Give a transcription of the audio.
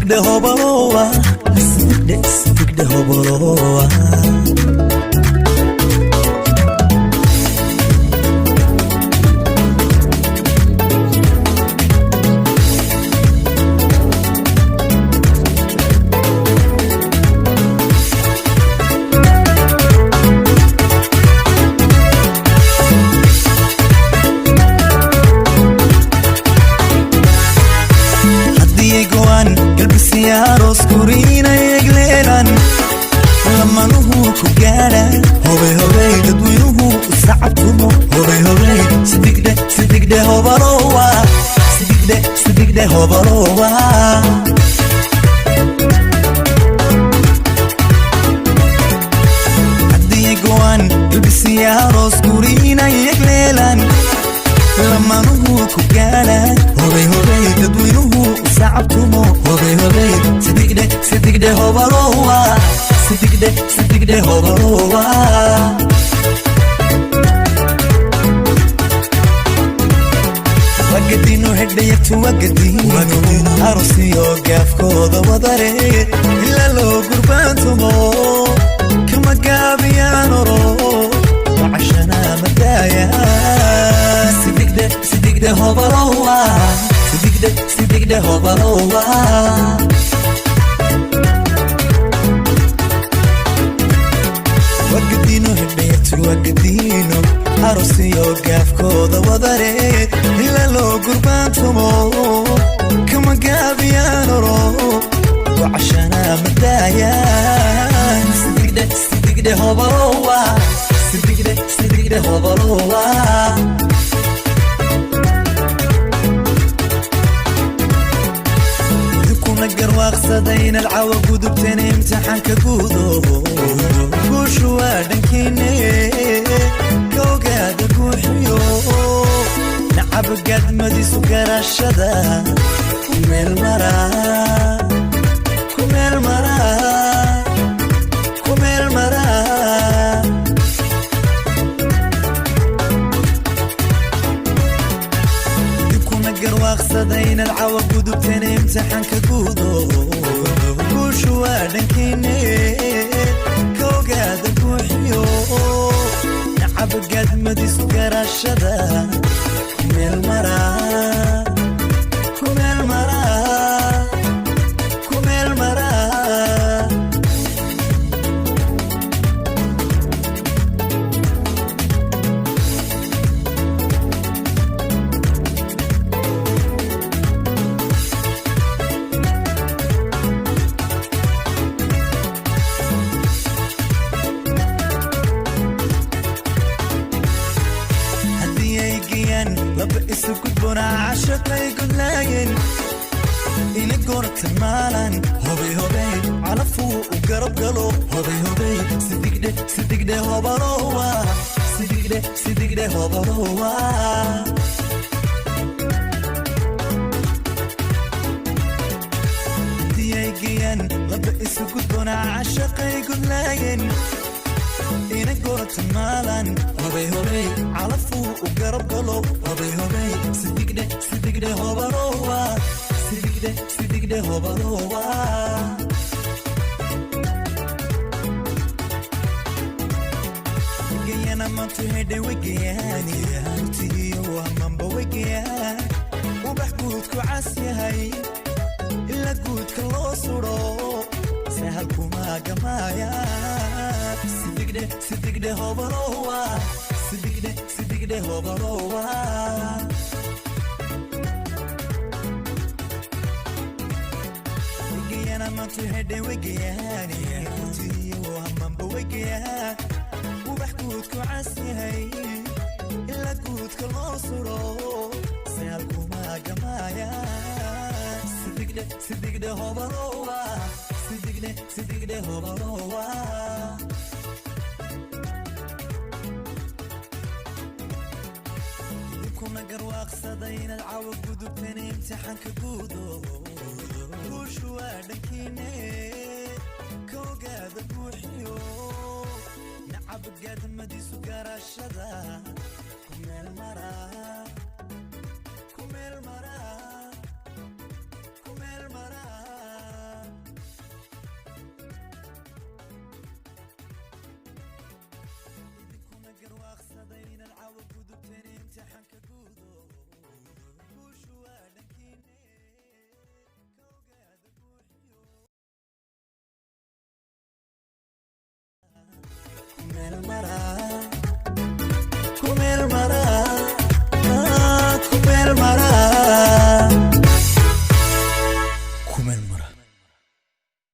de hobaloa sidig de hobaloa Yaros kurina yegleran lama nuhu ku gaara hobe hobe dadweynuhu sacabtumo hobe hobe sidigde hobalowa sidigde hobalowa hadii go'an ilbisi yaros kurina yegleran lama nuhu ku gaara hobe hobe dadweynuhu sacabtumo hobe hobe sidigde hobalowa sidigde hobalowa wagadino hedayatu wagadino arosiyo gaafkooda wadare ila loo gurbaantumo kama gaabiyaanoro wacashana madaaya sidigde hobalowa sidigde hobalowa wagadino hedayatu wagadino arosiyo gaafkooda wadare ila loo gurbaantumo kama gaabiyaanoro wacashana madaaya sidigde hobalowa sidigde hobalowa قرواقصدين العوا قدو بتاني امتحان كقودو قوشو وادنكيني كوقاد قوحيو نعب قد مدي سكر الشدا كميل مرا كميل مرا كميل مرا قرواقصدين العوا قدو بتاني امتحان كقودو قوشو وادنكيني كوقاد قوحيو نعب قد مدي سكر الشدا كميل مرا كميل مرا كميل مرا لب اسكت بنا عشق يقول لاين إن قرت مالن هوبي هوبي على فوق وقرب قلو هوبي هوبي sidigde hobalowa sidigde hobalowa دياجيان لب اسكت بنا عشق يقول لاين إن قرت مالن هوبي هوبي على فوق وقرب قلو هوبي هوبي sidigde hobalowa sidigde hobalowa وجينا ما تهدي وجياني هانتي وهم بوجيان وبحكوتكو عاسية هاي إلا قوتك الله صورو سهلكو ما جمايا sidigde hobalowa sidigde hobalowa وجينا ما تهدي وجياني هانتي وهم بوجيان وبحكوتكو عاسية هاي إلا قوتك الله صورو سهلكو ما جمايا sidigde hobalowa sidigde hobalowa كنا قرواقصدين العوا قدو بتاني امتحان كقودو وشو وادنكيني كوقاد قوحيو نعب قد مدي سكر الشدا كميل مرا كميل مرا كميل مرا waxaan ka